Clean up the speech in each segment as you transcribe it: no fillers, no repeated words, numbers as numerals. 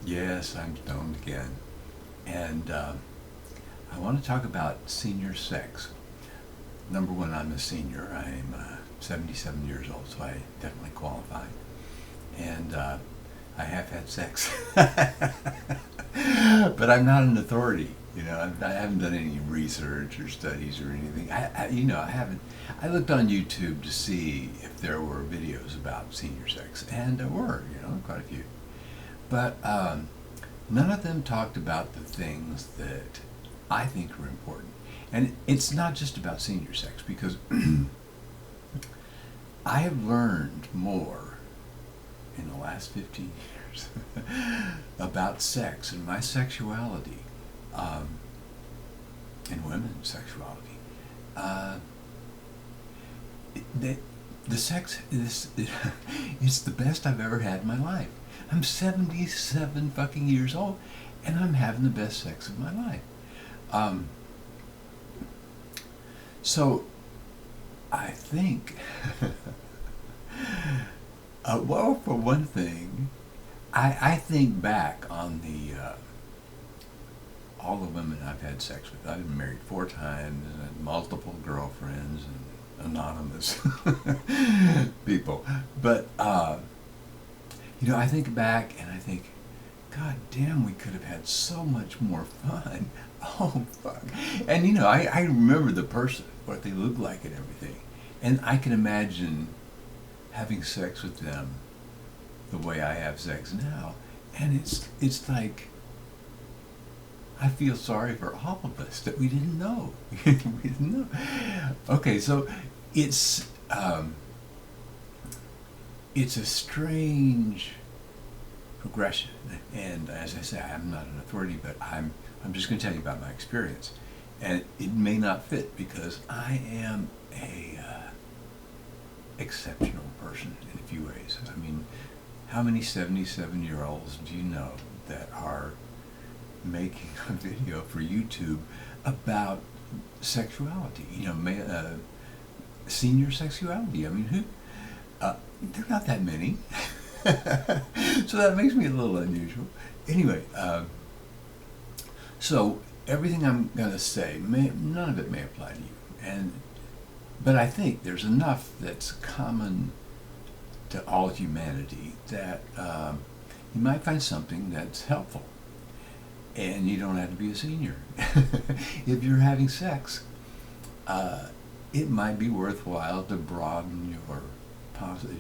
Yes, I'm stoned again. And I want to talk about senior sex. Number one, I'm a senior. I'm 77 years old, so I definitely qualify. And I have had sex. But I'm not an authority. I haven't done any research or studies or anything. I haven't. I looked on YouTube to see if there were videos about senior sex, and there were, quite a few. But none of them talked about the things that I think are important. And it's not just about senior sex, because I have learned more in the last 15 years about sex and my sexuality, and women's sexuality. Uh, the sex is it's the best I've ever had in my life. I'm 77 fucking years old, and I'm having the best sex of my life. Um, so I think, well, for one thing, I think back on all the women I've had sex with. I've been married 4 times and had multiple girlfriends and anonymous people. But I think back and I think, God damn, we could have had so much more fun. Oh fuck! And I remember the person, what they look like, and everything, and I can imagine having sex with them the way I have sex now, and it's like I feel sorry for all of us that we didn't know. We didn't know. Okay, so it's it's a strange progression, and as I say, I'm not an authority, but I'm just going to tell you about my experience, and it may not fit because I am a exceptional person in a few ways. I mean, how many 77-year-olds do you know that are making a video for YouTube about sexuality? Senior sexuality. I mean, who? There are not that many. So that makes me a little unusual. Anyway, so everything I'm going to say, none of it may apply to you, but I think there's enough that's common to all humanity that you might find something that's helpful, and you don't have to be a senior. If you're having sex, it might be worthwhile to broaden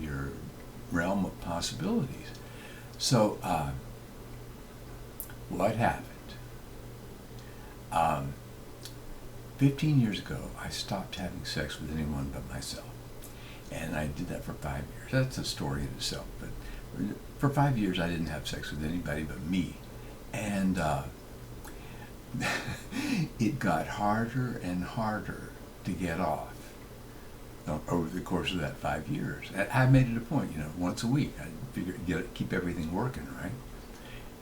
your realm of possibilities. So, what happened? 15 years ago, I stopped having sex with anyone but myself. And I did that for 5 years. That's a story in itself. But for 5 years, I didn't have sex with anybody but me. And it got harder and harder to get off over the course of that 5 years. I made it a point, once a week. I figured keep everything working, right?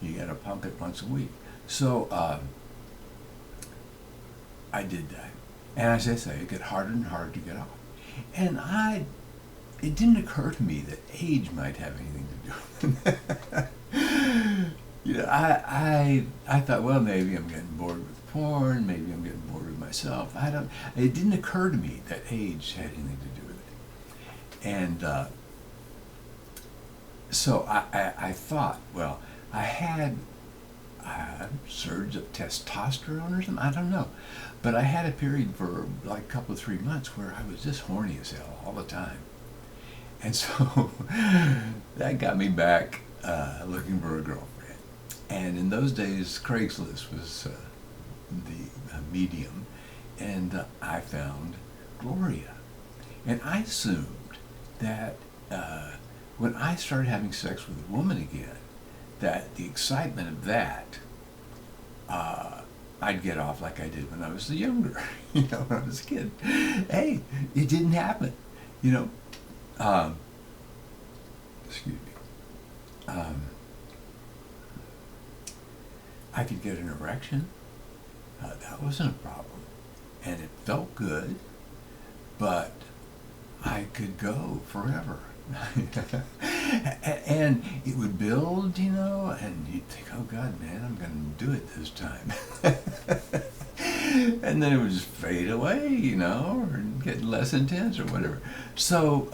You got to pump it once a week. So I did that. And as I say, it got harder and harder to get off. And it didn't occur to me that age might have anything to do with it. I thought, well, maybe I'm getting bored with porn, maybe I'm getting bored with myself. It didn't occur to me that age had anything to do with it. And so I thought, well, I had a surge of testosterone or something, I don't know. But I had a period for like a couple of 3 months where I was just horny as hell all the time. And so that got me back looking for a girlfriend. And in those days, Craigslist was the medium, and I found Gloria. And I assumed that when I started having sex with a woman again, that the excitement of that, I'd get off like I did when I was younger, when I was a kid. Hey, it didn't happen, excuse me. I could get an erection. That wasn't a problem. And it felt good, but I could go forever. And it would build, and you'd think, oh God, man, I'm going to do it this time. And then it would just fade away, or get less intense or whatever. So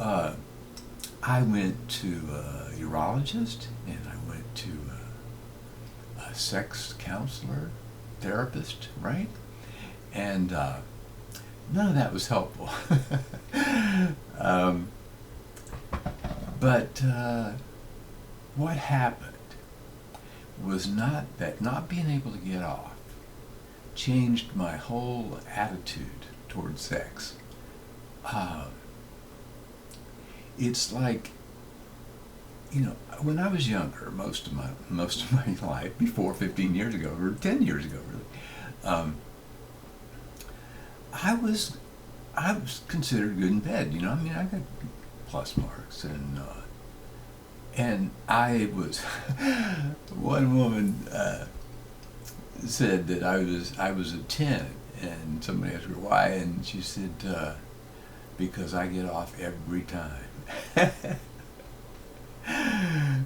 I went to a urologist, and I went to a sex counselor, therapist, right? And none of that was helpful. But what happened was not being able to get off changed my whole attitude towards sex. It's like, when I was younger, most of my life, before 15 years ago, or 10 years ago, really, I was considered good in bed. I got plus marks, and I was one woman said that I was a 10, and somebody asked her why, and she said because I get off every time.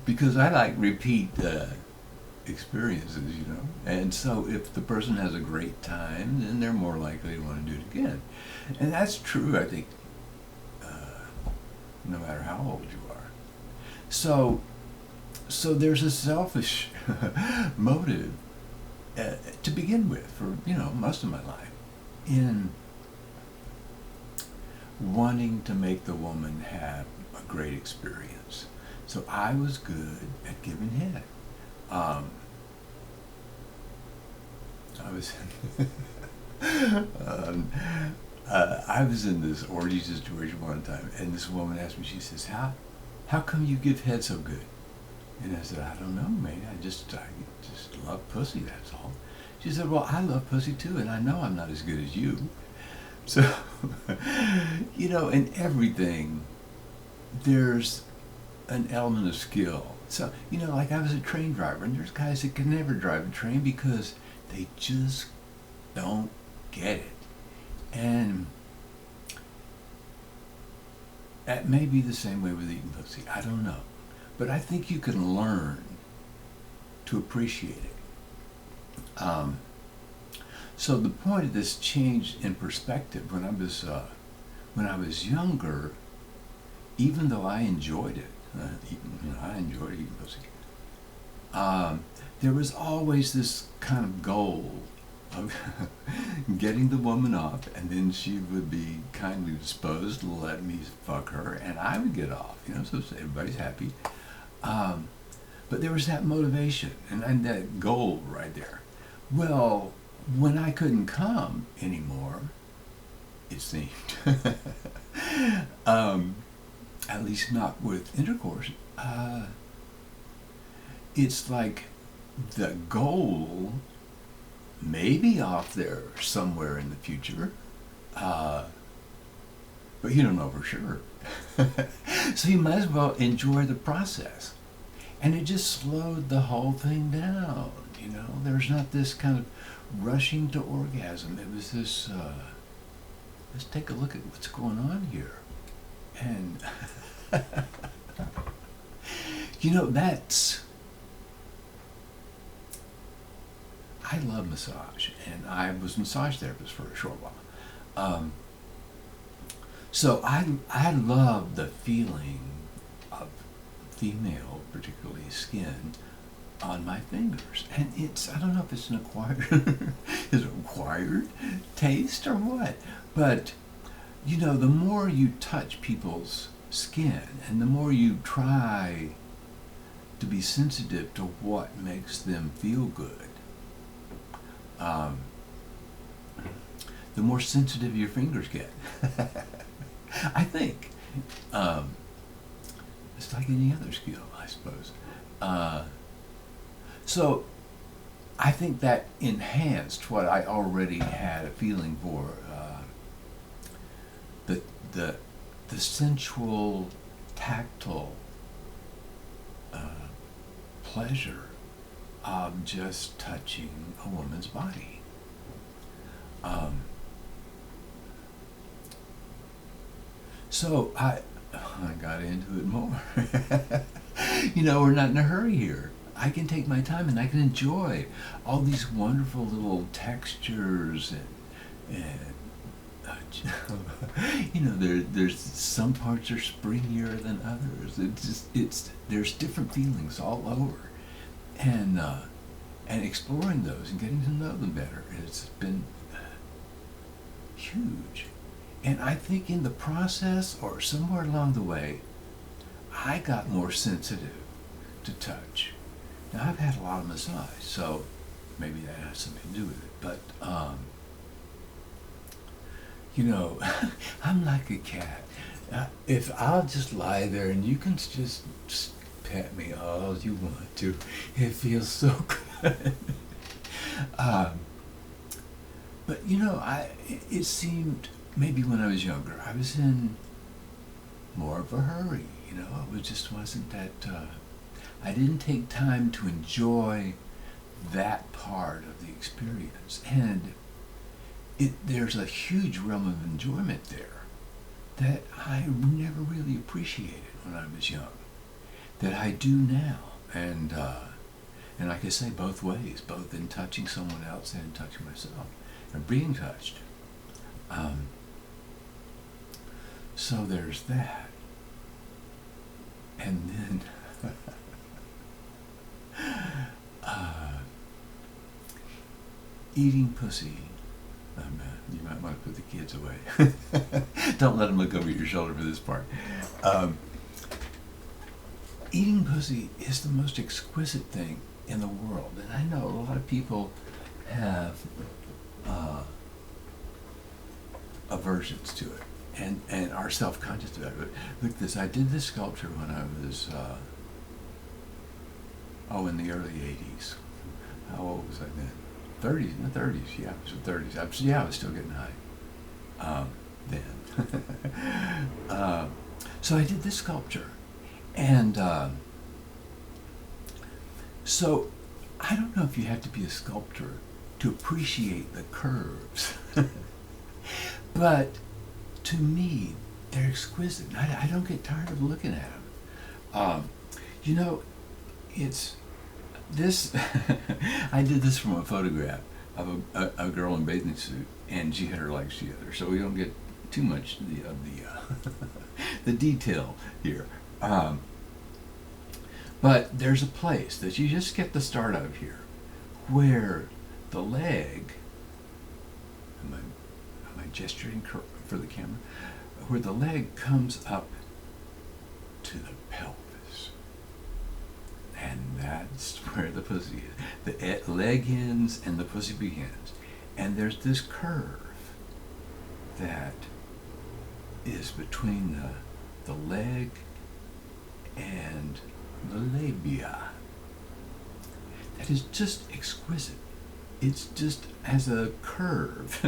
Because I like repeat experiences, and so if the person has a great time, then they're more likely to want to do it again. And that's true, I think, no matter how old you are. So there's a selfish motive to begin with for most of my life in wanting to make the woman have a great experience. So I was good at giving head. I was in this orgy situation one time, and this woman asked me, she says, how come you give head so good? And I said, I don't know, man. I just love pussy, that's all. She said, well, I love pussy too, and I know I'm not as good as you. So, in everything, there's an element of skill. So, like I was a train driver, and there's guys that can never drive a train because they just don't get it. And that may be the same way with eating pussy. I don't know. But I think you can learn to appreciate it. So the point of this change in perspective when I was younger, even though I enjoyed it, I enjoyed eating pussy. There was always this kind of goal of getting the woman off, and then she would be kindly disposed to let me fuck her, and I would get off. So everybody's happy. But there was that motivation and that goal right there. Well, when I couldn't come anymore, it seemed, at least not with intercourse, it's like the goal may be off there somewhere in the future, but you don't know for sure. So you might as well enjoy the process. And it just slowed the whole thing down, There's not this kind of rushing to orgasm. It was this, let's take a look at what's going on here. And, I love massage, and I was a massage therapist for a short while. So I love the feeling of female, particularly skin, on my fingers. And I don't know if it's an acquired taste or what, but the more you touch people's skin and the more you try to be sensitive to what makes them feel good, the more sensitive your fingers get. I think. It's like any other skill, I suppose. So I think that enhanced what I already had a feeling for, the sensual, tactile pleasure of just touching a woman's body. So I got into it more. We're not in a hurry here. I can take my time and I can enjoy all these wonderful little textures and there's some parts are springier than others. There's different feelings all over, and exploring those and getting to know them better. It's been huge, and I think in the process or somewhere along the way, I got more sensitive to touch. Now I've had a lot of massage, so maybe that has something to do with it. But I'm like a cat. If I'll just lie there and you can just pet me all you want to, it feels so good. But it seemed maybe when I was younger, I was in more of a hurry. It just wasn't that. I didn't take time to enjoy that part of the experience, and there's a huge realm of enjoyment there that I never really appreciated when I was young, that I do now, and like I say, both ways, both in touching someone else and in touching myself, and being touched. So there's that, and then eating pussy. You might want to put the kids away. Don't let them look over your shoulder for this part. Eating pussy is the most exquisite thing in the world, and I know a lot of people have aversions to it and are self-conscious about it. Look at this. I did this sculpture when I was in the early 80s. How old was I then? 30s, in the 30s, yeah, it was the 30s. I was still getting high then. So I did this sculpture, and so I don't know if you have to be a sculptor to appreciate the curves, but to me, they're exquisite. I don't get tired of looking at them. It's this. I did this from a photograph of a girl in a bathing suit, and she had her legs together, so we don't get too much of the detail here. But there's a place that you just get the start of here, where the leg. Am I gesturing for the camera? Where the leg comes up to the pelvis. And that's where the pussy is. The leg ends and the pussy begins. And there's this curve that is between the leg and the labia. That is just exquisite. It's just as a curve,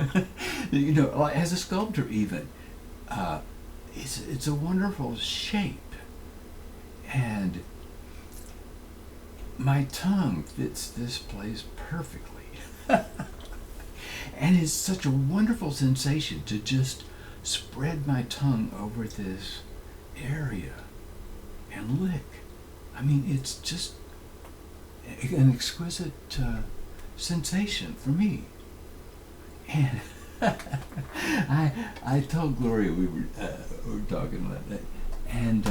as a sculptor even. It's a wonderful shape. And my tongue fits this place perfectly. And it's such a wonderful sensation to just spread my tongue over this area and lick. I mean, it's just an exquisite sensation for me. And I told Gloria we were talking about that, and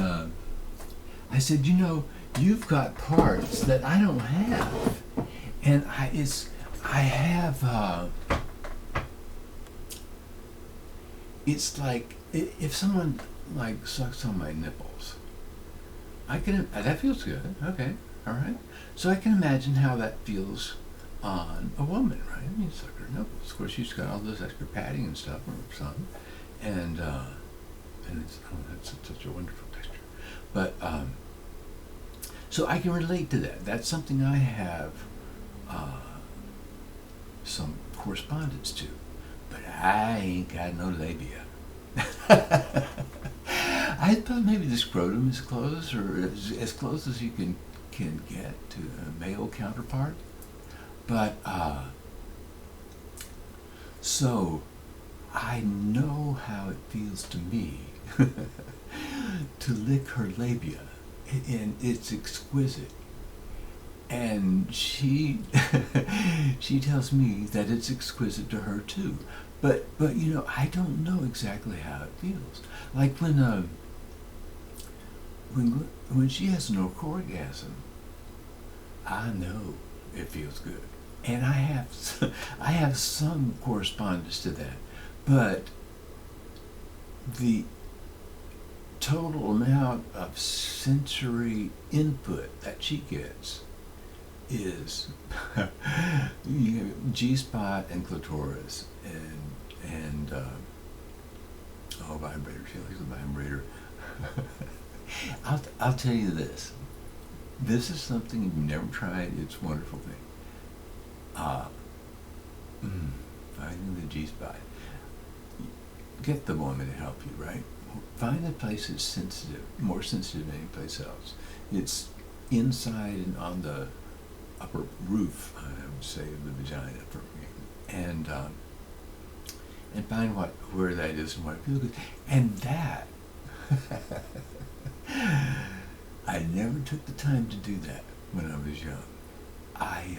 I said, you've got parts that I don't have, and I have. It's like if someone sucks on my nipples, that feels good. Okay, all right. So I can imagine how that feels on a woman, right? I mean, suck her nipples. Of course, she's got all this extra padding and stuff, or something, and it's that's such a wonderful texture. But so I can relate to that. That's something I have some correspondence to, but I ain't got no labia. I thought maybe the scrotum is close, or as close as you can get to a male counterpart. But so I know how it feels to me to lick her labia, and it's exquisite. And she she tells me that it's exquisite to her too. But you know, I don't know exactly how it feels. Like when she has an orgasm, I know it feels good, and I have some correspondence to that, but the total amount of sensory input that she gets is G-spot and clitoris and vibrator. She likes the vibrator. I'll tell you this. This is something you've never tried. It's a wonderful thing. Finding the G-spot. Get the woman to help you, right? Find a place that's sensitive, more sensitive than any place else. It's inside and on the upper roof, I would say, of the vagina, and find where that is and what it feels good. And that, I never took the time to do that when I was young. I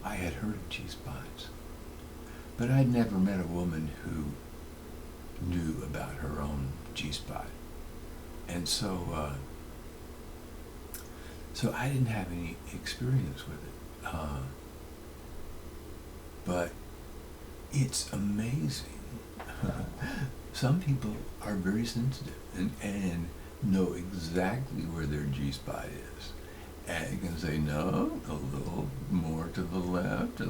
had heard of G-spots, but I'd never met a woman who knew about her own G-spot, and so I didn't have any experience with it. But it's amazing. Some people are very sensitive and know exactly where their G-spot is. And you can say, no, a little more to the left.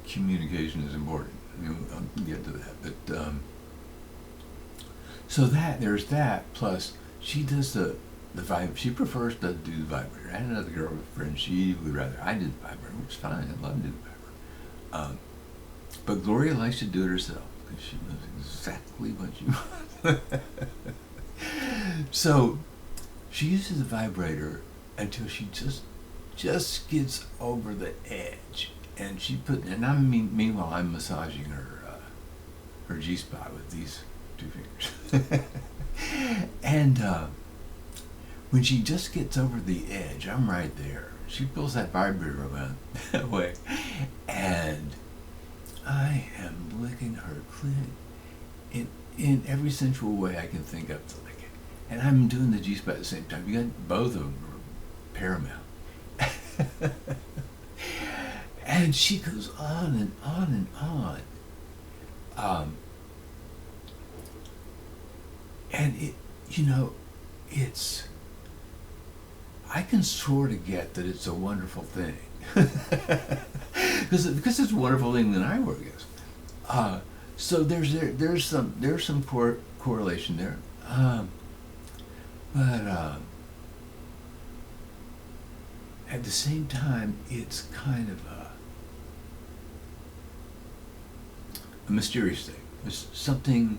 Communication is important. I'll get to that. But so there's that. Plus, she does the vibe. She prefers to do the vibrator. I had another girlfriend. She would rather I did the vibrator, which is fine. I love to do the vibrator. But Gloria likes to do it herself because she knows exactly what she wants. So she uses the vibrator until she just gets over the edge, and meanwhile I'm massaging her G-spot with these two fingers. And when she just gets over the edge, I'm right there. She pulls that vibrator around that way, and I am licking her clit in every sensual way I can think of to lick it. And I'm doing the G-spot at the same time. You got both of them are paramount. And she goes on and on and on. And I can sort of get that it's a wonderful thing. Because it's a wonderful thing when I orgasm. So there's some correlation there. But at the same time, it's kind of a mysterious thing. It's something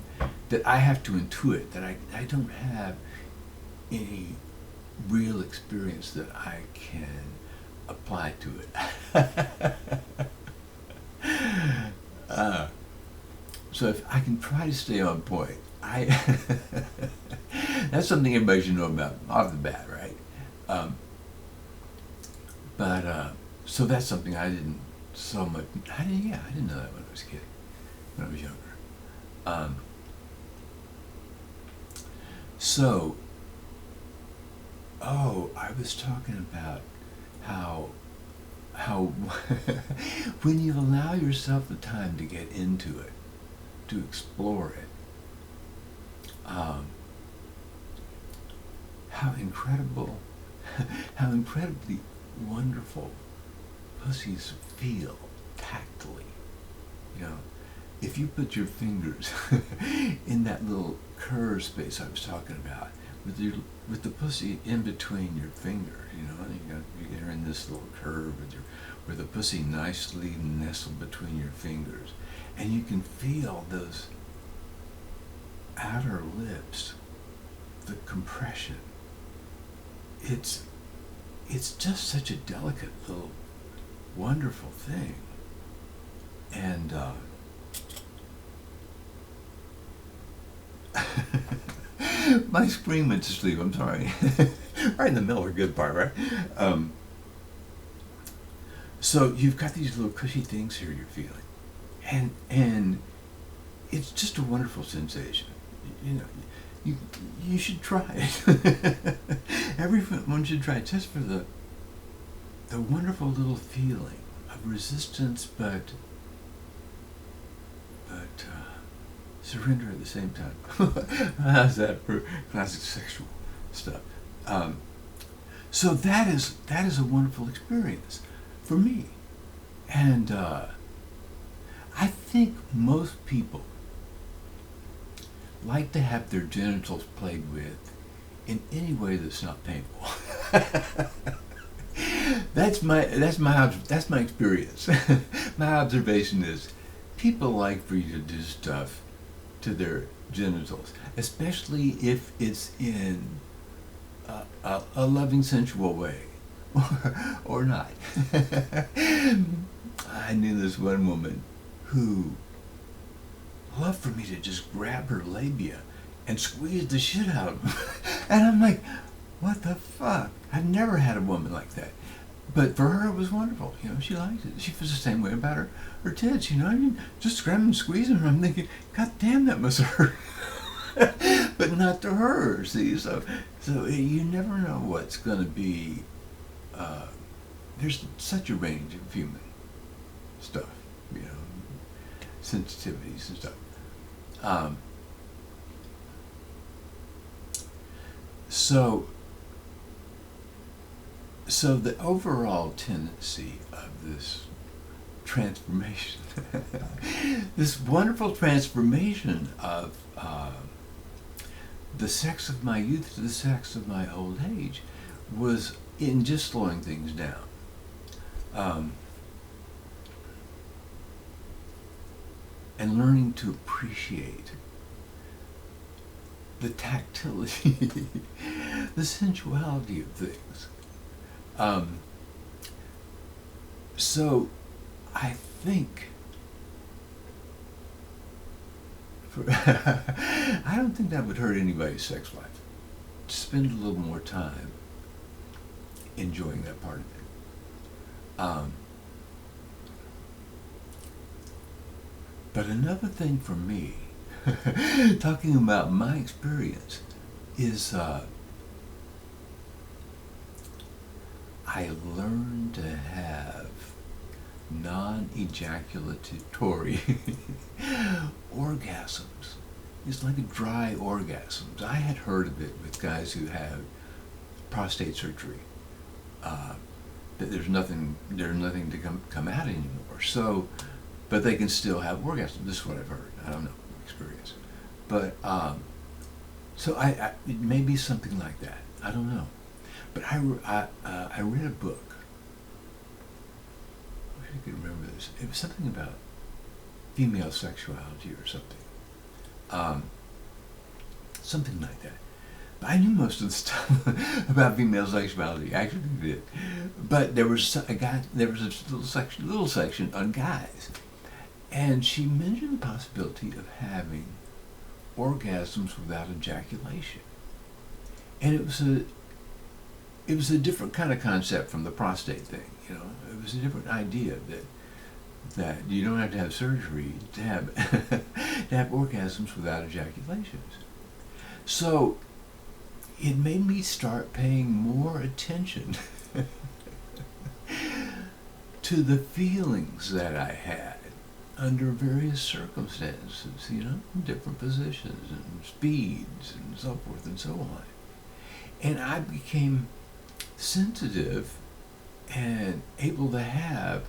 that I have to intuit, that I don't have any real experience that I can apply to it. So if I can try to stay on point, that's something everybody should know about off the bat, right? So that's something I didn't so much. I didn't know that when I was a kid, when I was younger. I was talking about how when you allow yourself the time to get into it, to explore it, how incredibly wonderful pussies feel tactily. If you put your fingers in that little curve space I was talking about, with the pussy in between your fingers, you're in this little curve where the pussy nicely nestled between your fingers, and you can feel those outer lips, the compression. It's just such a delicate little wonderful thing. And my scream went to sleep. I'm sorry. Right in the middle of a good part, right? So you've got these little cushy things here you're feeling, and it's just a wonderful sensation. You know, you should try it. Everyone should try it just for the wonderful little feeling of resistance, but surrender at the same time. How's that for classic sexual stuff? So that is a wonderful experience for me, and I think most people like to have their genitals played with in any way that's not painful. That's my experience. My observation is people like for you to do stuff to their genitals, especially if it's in a loving, sensual way, or not. I knew this one woman who loved for me to just grab her labia and squeeze the shit out of them. And I'm like, what the fuck? I've never had a woman like that. But for her, it was wonderful. You know, she liked it. She feels the same way about her tits. You know, I mean, just grab them and squeeze them. I'm thinking, God damn, that must hurt. But not to her. See, so you never know what's going to be. There's such a range of human stuff. You know, sensitivities and stuff. So the overall tendency of this transformation, this wonderful transformation of the sex of my youth to the sex of my old age, was in just slowing things down. And learning to appreciate the tactility, the sensuality of things. So I think, I don't think that would hurt anybody's sex life. To spend a little more time enjoying that part of it. But another thing for me, talking about my experience, is I learned to have non-ejaculatory orgasms. It's like a dry orgasms. I had heard of it with guys who have prostate surgery, that there's nothing to come out anymore. So, but they can still have orgasms. This is what I've heard. I don't know experience, but so I it may be something like that. I don't know. But I read a book. I wish I could remember this. It was something about female sexuality or something. Something like that. But I knew most of the stuff about female sexuality. I actually did. But there was a little section on guys. And she mentioned the possibility of having orgasms without ejaculation. And it was a different kind of concept from the prostate thing, you know. It was a different idea that you don't have to have surgery to have to have orgasms without ejaculations. So it made me start paying more attention to the feelings that I had under various circumstances, you know, different positions and speeds and so forth and so on. And I became sensitive and able to have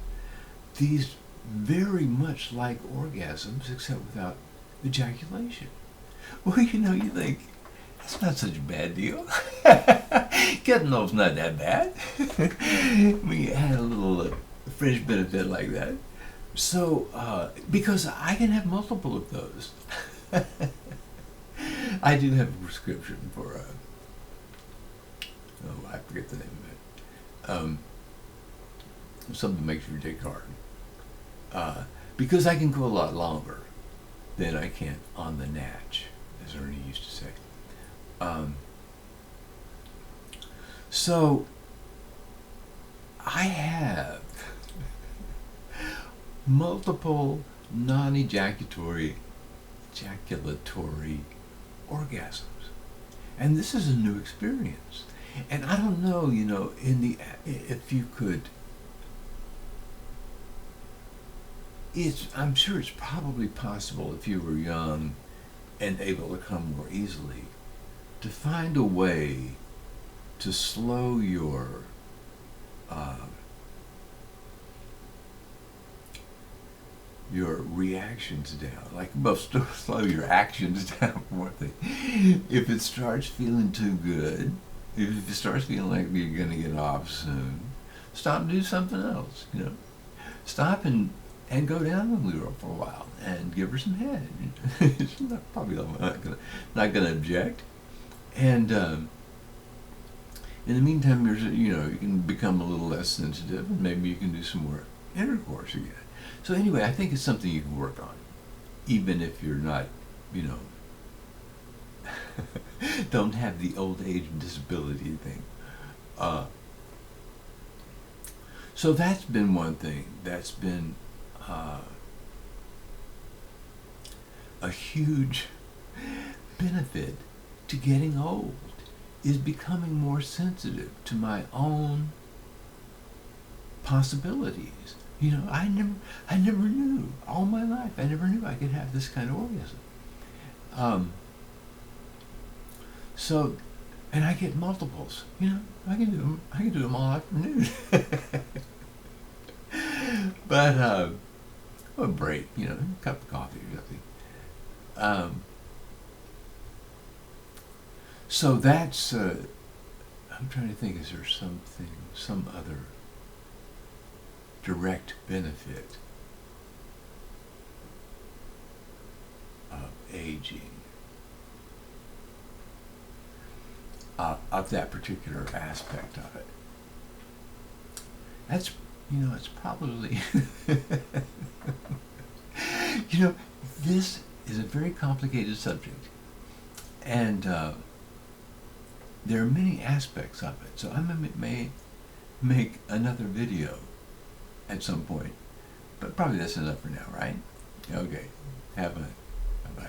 these very much like orgasms, except without ejaculation. Well, you know, you think, that's not such a bad deal. Getting old's not that bad. We had a little fringe benefit like that. So, because I can have multiple of those. I do have a prescription for, I forget the name of it. Something makes your dick hard. because I can go a lot longer than I can on the natch, as Ernie used to say. So I have multiple non-ejaculatory orgasms, and this is a new experience. And I don't know, if you could. I'm sure it's probably possible if you were young and able to come more easily to find a way to slow your reactions down, like slow your actions down for one thing. If it starts feeling too good, if it starts feeling like you're going to get off soon, stop and do something else. Stop and go down on the girl for a while and give her some head. She's probably not gonna object. And in the meantime, you can become a little less sensitive, and maybe you can do some more intercourse again. So anyway, I think it's something you can work on, even if you're not, don't have the old age disability thing. So that's been one thing. That's been a huge benefit to getting old, is becoming more sensitive to my own possibilities. I never knew all my life. I never knew I could have this kind of orgasm. So, and I get multiples. I can do them all afternoon. But a break, a cup of coffee or something. So that's. I'm trying to think. Is there some other direct benefit of aging, of that particular aspect of it? That's, it's probably, this is a very complicated subject, and there are many aspects of it. So I may make another video at some point, but probably that's enough for now, right? Okay, have fun. Bye-bye.